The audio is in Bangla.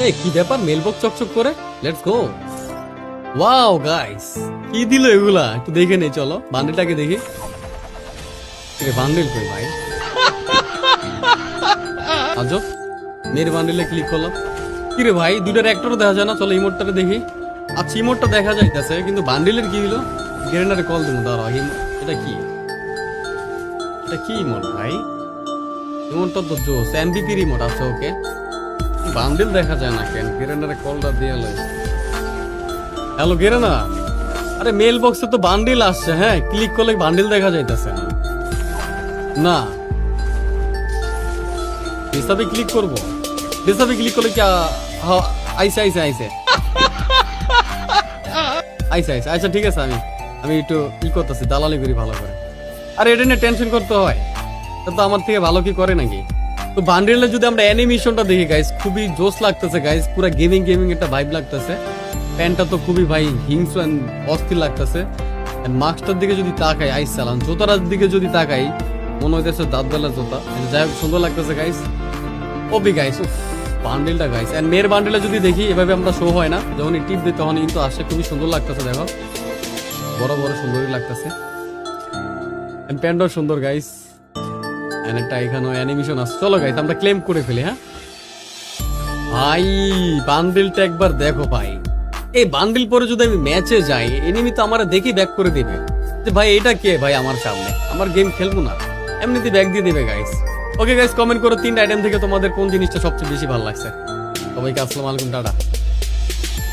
এই কি ব্যাপার মেলবক্স চকচক করে, লেটস গো। ওয়াও গাইস, কি দিল এগুলা, একটু দেখে নেই, চলো বান্ডেলটাকে দেখি। বান্ডেল কই ভাই, আজব। মেয়ের বান্ডেলে ক্লিক করলাম, কি রে ভাই দুইটার একটারও দেখা যায় না, চলো ইমোটটারে দেখি। আচ্ছা ইমোটটা দেখা যাইতেছে কিন্তু বান্ডেলের কি হলো। গ্রেনারে কল দেবো, দাঁড়া। এটা কি, এটা কি ইমোট ভাই? ইমোটটা তো জোস, এমবিপি ইমোট আছে। ওকে, বান্ডেল দেখা যায় না কেন? গেরেনারে কলটা দিয়ে লই। হ্যালো গেরেনা, আরে মেল বক্সে তো বান্ডেল আসছে, হ্যাঁ ক্লিক করলে বান্ডেল দেখা যাইতেছে না। না হিসাবে ক্লিক করব, হিসাবে ক্লিক করলে কি আইসে আইসে আইসে আইসে আইসে। আচ্ছা ঠিক আছে, আমি একটু ই করতেছি, দালালি করি ভালো করে। আরে এটা নিয়ে টেনশন করতে হয়, তা তো আমার থেকে ভালো কি করে নাকি? তো বান্ডেলে যদি আমরা অ্যানিমেশনটা দেখি গাইস, খুবই জোস লাগতেছে গাইস, পুরো গেমিং গেমিং একটা ভাইব লাগতেছে। প্যান্টটা তো খুবই ভাই হিংস্র এন্ড অস্থির লাগতেছে। এন্ড মাস্কটার দিকে যদি তাকাই, আইস চালান জোতার দিকে যদি তাকাই, মনে হইতেছে দাঁত বেলা জোতা। যাই হোক সুন্দর লাগতেছে গাইস, ওবি গাইস। বান্ডেলটা গাইস, এন্ড মেয়ের বান্ডেলে যদি দেখি এভাবে আমরা শো হয় না, যখন টিপ দিই তখন কিন্তু আসে, খুবই সুন্দর লাগতেছে। দেখো বড় বড় সুন্দরই লাগতেছে, এন্ড প্যান্টও সুন্দর গাইস। একটা এখানে অ্যানিমেশন আছে, চলো গাইস আমরা ক্লেম করে ফেলি। হ্যাঁ ভাই বান্ডেলটা একবার দেখো ভাই, এই বান্ডেল পরে যদি আমি ম্যাচে যাই, এনিমি তো আমার দেখি ব্যাক করে দিবে যে ভাই এটা কে ভাই আমার সামনে, আমার গেম খেলবো না, এমনিতে ব্যাক দিয়ে দিবে গাইস। ওকে গাইস, কমেন্ট করো 3টা আইটেম থেকে তোমাদের কোন জিনিসটা সবচেয়ে বেশি ভালো লাগছে। সবাইকে আসসালামু আলাইকুম, টাটা।